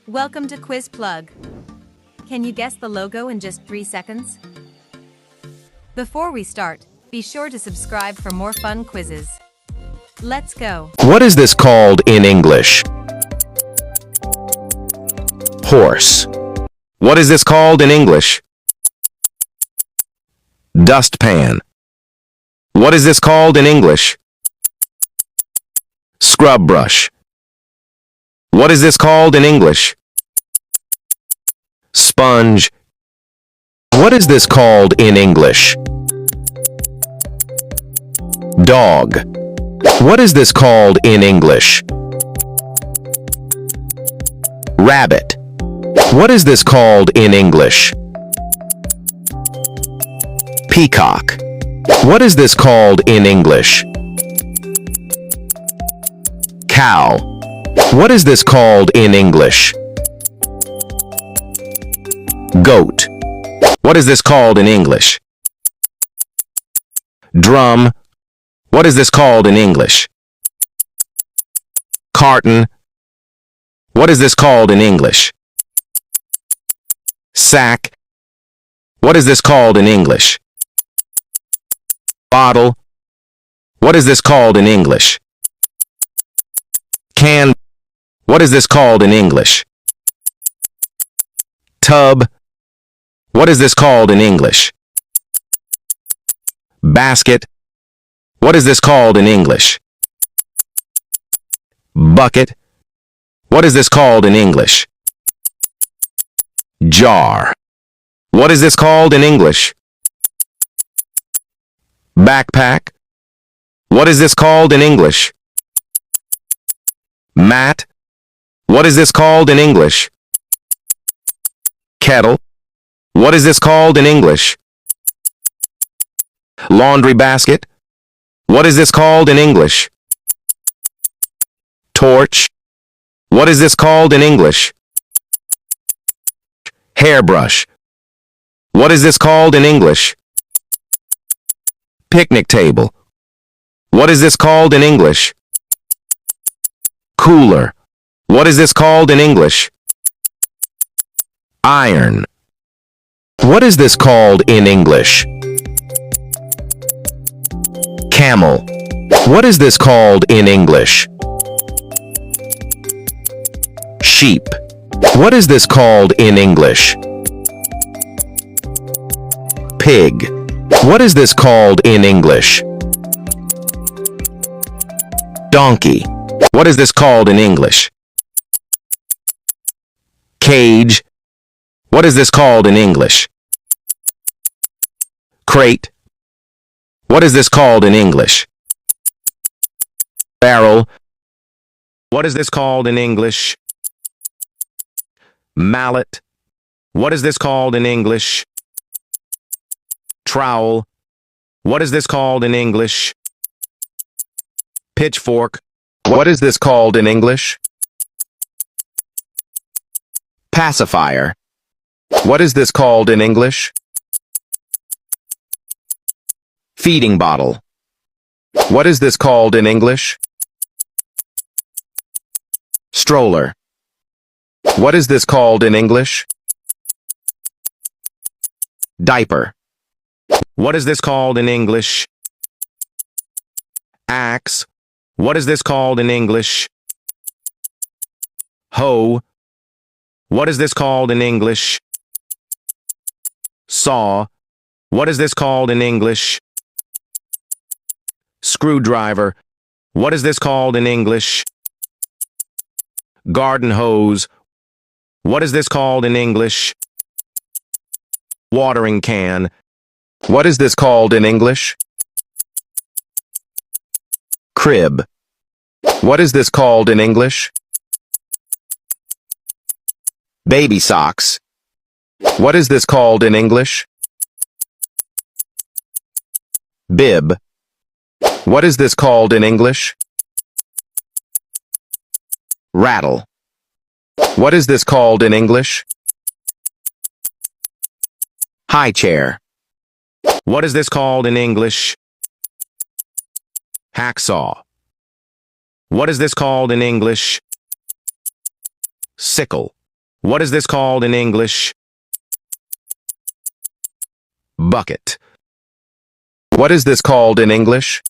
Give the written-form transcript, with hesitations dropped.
Welcome to Quiz Plug. Can you guess the logo in just 3 seconds? Before we start, be sure to subscribe for more fun quizzes. Let's go. What is this called in English? Horse. What is this called in English? Dustpan. What is this called in English? Scrub brush. What is this called in English? Sponge. What is this called in English? Dog. What is this called in English? Rabbit. What is this called in English? Peacock. What is this called in English? Cow. What is this called in English? Goat. What is this called in English? Drum. What is this called in English? Carton. What is this called in English? Sack. What is this called in English? Bottle. What is this called in English? Can. What is this called in English? Tub. What is this called in English? Basket. What is this called in English? Bucket. What is this called in English? Jar. What is this called in English? Backpack. What is this called in English? Mat. What is this called in English? Kettle. What is this called in English? Laundry basket. What is this called in English? Torch. What is this called in English? Hairbrush. What is this called in English? Picnic table. What is this called in English? Cooler. What is this called in English? Iron. What is this called in English? Camel. What is this called in English? Sheep. What is this called in English? Pig. What is this called in English? Donkey. What is this called in English? Cage. What is this called in English? Crate. What is this called in English? Barrel. What is this called in English? Mallet. What is this called in English? Trowel. What is this called in English? Pitchfork. What is this called in English? Pacifier. What is this called in English? Feeding bottle. What is this called in English? Stroller. What is this called in English? Diaper. What is this called in English? Axe. What is this called in English? Hoe. What is this called in English? Saw. What is this called in English? Screwdriver. What is this called in English? Garden hose. What is this called in English? Watering can. What is this called in English? Crib. What is this called in English? Baby socks. What is this called in English? Bib. What is this called in English? Rattle. What is this called in English? High chair. What is this called in English? Hacksaw. What is this called in English? Sickle. What is this called in English? Bucket. What is this called in English?